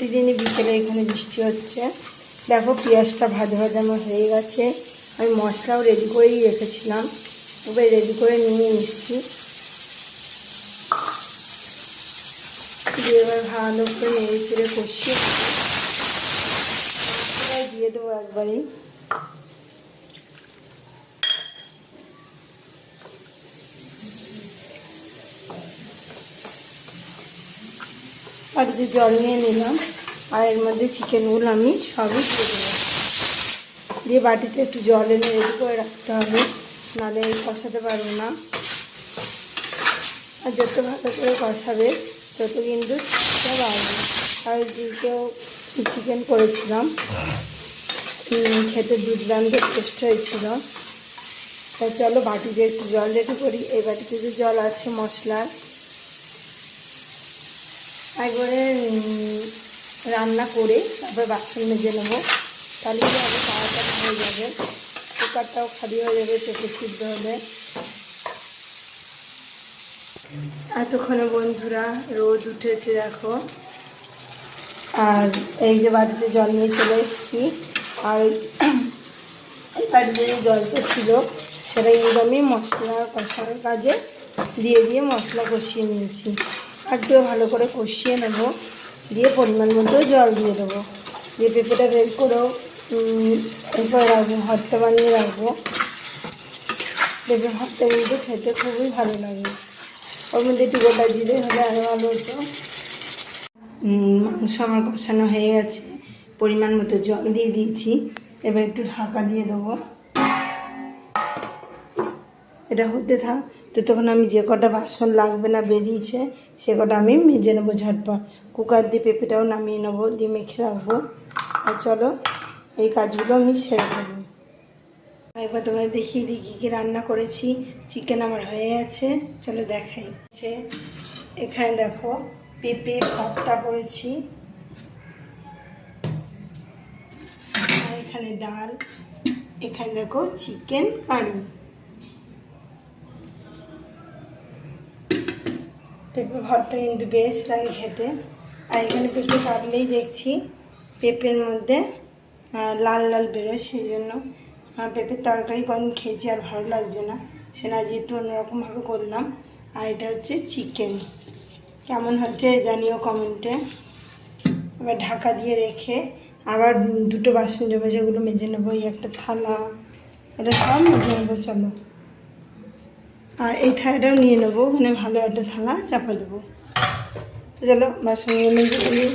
প্রতিদিনই বিকেলে এখানে বৃষ্টি হচ্ছে। দেখো পেঁয়াজটা ভাজা ভাজা আমার হয়ে গেছে। আমি মশলাও রেডি করেই রেখেছিলাম, এবার রেডি করে নিয়ে এসেছি। দিয়ে এবার ভালো করে নেড়ে চেড়ে কষিয়ে দিয়ে দেবো একবারেই। আর যে জল নিয়ে নিলাম, আর এর মধ্যে চিকেনগুলো আমি সবই দিয়ে দেবো। দিয়ে বাটিতে একটু জল এনে রেডি করে রাখতে হবে, নাহলে কষাতে পারবো না। আর যত ভালো করে কষাবে তত কিন্তু স্বাদটা বাড়বে। আর দিকেও চিকেন করেছিলাম, খেতে দুর্দান্ত টেস্ট হয়েছিল। তাই চলো বাটিতে একটু জল রেডি করি। এই বাটিতে যে জল আছে মশলার, একবারে রান্না করে তারপর বাসন মেজে নেবো, তাহলে কি হবে তাড়াতাড়ি হয়ে যাবে, কুকারটাও খালি হয়ে যাবে পেঁপে সিদ্ধ হলে। এতক্ষণে বন্ধুরা রোদ উঠেছে দেখো। আর এই যে বাটিতে জল নিয়ে চলে এসেছি, আর এই বাটিতে যে জলটা ছিল সেটা কিন্তু আমি মশলা কষানোর কাজে দিয়ে মশলা কষিয়ে নিয়েছি। একটু ভালো করে কষিয়ে নেব, দিয়ে পরিমাণ মতো জল দিয়ে দেবো। দিয়ে পেঁপেটা বের করেও এরপরে রাখবো, ভর্তা বানিয়ে রাখবো। পেঁপে ভর্তা কিন্তু খেতে খুবই ভালো লাগে। ওর মধ্যে একটু গোটা জিরে হলে আরও ভালো হতো। মাংস আমার কষানো হয়ে গেছে, পরিমাণ মতো জল দিয়ে দিয়েছি। এবার একটু ঢাকা দিয়ে দেবো, এটা হতে থাক। তো তখন আমি যে কটা বাসন লাগবে না বেরিয়েছে সে কটা আমি মেজে নেবো ঝটপট। কুকার দিয়ে পেঁপেটাও নামিয়ে নেবো, দিয়ে মেখে রাখবো। আর চলো এই কাজগুলো আমি সেরে নেবো। একবার তোমাদের দেখিয়ে দিই কী কী রান্না করেছি। চিকেন আমার হয়ে গেছে, চলো দেখাই। এখানে দেখো পেঁপে ভর্তা করেছি, আর এখানে ডাল, এখানে দেখো চিকেন কারি। পেঁপে ভর্তা কিন্তু বেশ লাগে খেতে। আর এখানে পেঁপে কাটলেই দেখছি পেঁপের মধ্যে লাল লাল বেরোয়, সেই জন্য পেঁপের তরকারি কদিন খেয়েছি আর ভালো লাগছে না, সেটা আজ একটু অন্যরকমভাবে করলাম। আর এটা হচ্ছে চিকেন, কেমন হচ্ছে জানিও কমেন্টে। এবার ঢাকা দিয়ে রেখে আবার দুটো বাসন জমে যেগুলো মেজে নেবো, এই একটা থালা, এটা সব মেজে নেবো। চলো আর এই থালাটাও নিয়ে নেবো, ওখানে ভালো একটা থালা চাপা দেবো। চলো বাসন মেজে নিই।